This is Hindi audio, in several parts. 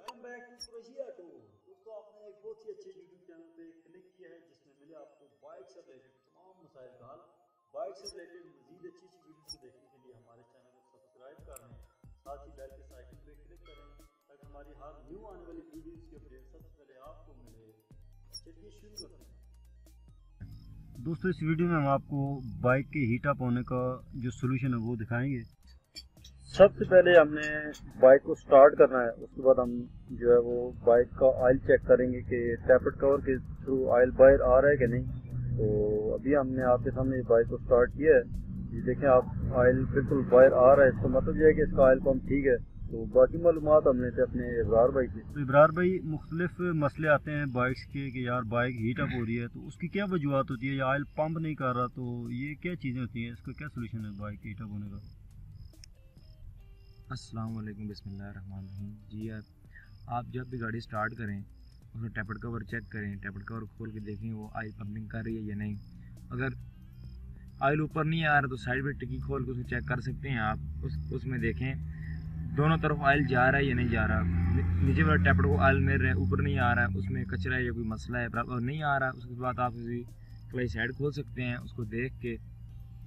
Welcome back to Croatia tour. दोस्तों, आपने एक बहुत ही अच्छे यूट्यूब चैनल पे क्लिक किया है जिसमें मिले आपको बाइक से रिलेटेड तमाम मसाइल का हल। बाइक से रिलेटेड मजीद अच्छी अच्छी वीडियोस को देखने के लिए हमारे चैनल को सब्सक्राइब कर लें, साथ ही बेल के आइकन पे क्लिक करें ताकि हमारी हर न्यू आने वाली वीडियोस की अपडेट सबसे पहले आपको मिले। चलिए शुरू करते हैं। दोस्तों, इस वीडियो में हम आपको बाइक के हीट अप होने का जो सोल्यूशन है वो दिखाएंगे। सबसे पहले हमने बाइक को स्टार्ट करना है, उसके बाद हम जो है वो बाइक का ऑयल चेक करेंगे कि टैपेड कवर के थ्रू ऑयल बाहर आ रहा है कि नहीं। तो अभी हमने आपके सामने बाइक को स्टार्ट किया है, ये देखें आप ऑयल बिल्कुल बाहर आ रहा है, इसका मतलब यह है कि इसका ऑयल पंप ठीक है। तो बाकी मालूमात हमने थे अपने इब्रार भाई से। तो इब्रार भाई, मुख्तलिफ मसले आते हैं बाइक्स के कि यार बाइक हीट अप हो रही है, तो उसकी क्या वजूहत होती है, या ऑयल पंप नहीं कर रहा, तो ये क्या चीज़ें होती हैं, इसका क्या सोल्यूशन है बाइक हीट अप होने का। अस्सलाम वालेकुम, बिस्मिल्लाहिर्रहमानिर्रहीम। जी आप जब भी गाड़ी स्टार्ट करें उसमें टैपेड कवर चेक करें, टैपेड कवर खोल के देखें वो ऑयल पंपिंग कर रही है या नहीं। अगर ऑयल ऊपर नहीं आ रहा तो साइड में टिक्की खोल के उसे चेक कर सकते हैं आप। उसमें देखें दोनों तरफ ऑयल जा रहा है या नहीं जा रहा। नीचे वाला टैपेड को ऑयल मिल रहा है, ऊपर नहीं आ रहा है, उसमें कचरा है या कोई मसला है, बराबर नहीं आ रहा। उसके बाद आप उसी क्लाई साइड खोल सकते हैं, उसको देख के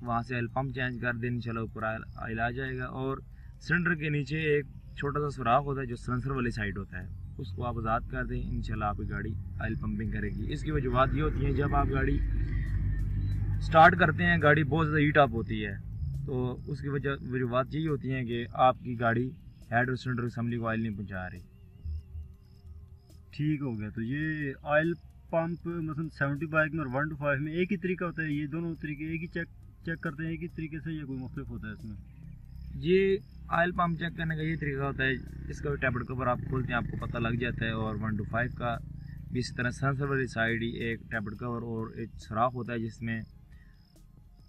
वहाँ से ऑयल पंप चेंज कर दें, इंशाल्लाह ऊपर ऑयल आ जाएगा। और सिलेंडर के नीचे एक छोटा सा सुराख होता है जो सेंसर वाली साइड होता है, उसको आप आज़ाद कर दें, इंशाल्लाह आपकी गाड़ी ऑयल पंपिंग करेगी। इसकी वजूहत ये होती हैं, जब आप गाड़ी स्टार्ट करते हैं गाड़ी बहुत ज़्यादा हीट अप होती है, तो उसकी वजूहत यही होती हैं कि आपकी गाड़ी हेड और सिलेंडर असेंबली को ऑयल नहीं पहुँचा रही। ठीक हो गया। तो ये ऑयल पंप मतलब 70 बाइक में और 1 to 5 में एक ही तरीका होता है, ये दोनों तरीके एक ही चेक करते हैं एक ही तरीके से, या कोई मुख्तलिफ होता है इसमें। ये ऑयल पंप चेक करने का ये तरीका होता है, इसका भी टैपेड कवर आप खोलते हैं आपको पता लग जाता है। और 1 to 5 का भी इसी तरह सेंसर वाली साइड ही एक टैपेड कवर और एक सुराख होता है जिसमें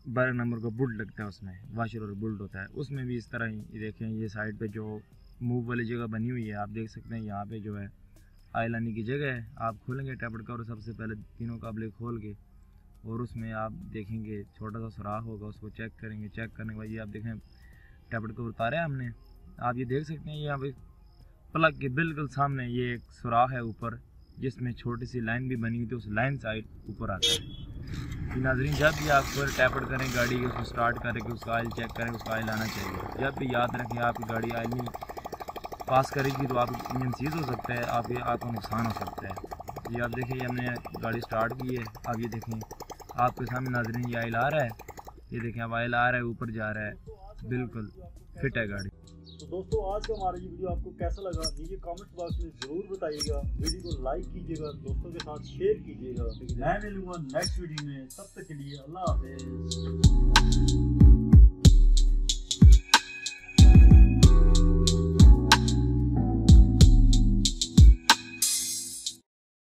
12 नंबर का बुल्ट लगता है, उसमें वाशर और बुल्ट होता है। उसमें भी इस तरह ही देखें, ये साइड पे जो मूव वाली जगह बनी हुई है आप देख सकते हैं, यहाँ पे जो है ऑयल आने की जगह है। आप खोलेंगे टैपेड कवर सबसे पहले तीनों काबले खोल के, और उसमें आप देखेंगे छोटा सा सुराख होगा, उसको चेक करेंगे। चेक करने के बाद ये आप देखें टैपेड कवर उतारा है हमने, आप ये देख सकते हैं यहाँ पे प्लग के बिल्कुल सामने ये एक सुराख है ऊपर, जिसमें छोटी सी लाइन भी बनी हुई थी, उस लाइन साइड ऊपर आता है। कि नाज़रीन, जब भी आप टैपेड करें गाड़ी के, उसको स्टार्ट करें कि उसका ऑयल चेक करें, उसका ऑयल आना चाहिए। जब भी याद रखें आपकी गाड़ी ऑयल नहीं पास करेगी तो आप इंजन सीज हो सकता है, आपको नुकसान हो सकता है। ये आप देखिए हमने गाड़ी स्टार्ट की है, आप ये देखें आपके सामने नाज़रीन ये ऑयल आ रहा है, ये देखें अब ऑयल आ रहा है, ऊपर जा रहा है, बिल्कुल फिट है गाड़ी। तो दोस्तों, आज का हमारा ये वीडियो आपको कैसा लगा नीचे कमेंट बॉक्स में ज़रूर बताइएगा। वीडियो को लाइक कीजिएगा, दोस्तों के साथ शेयर कीजिएगा। मैं मिलूंगा नेक्स्ट वीडियो में, तब तक के लिए अल्लाह हाफिज़।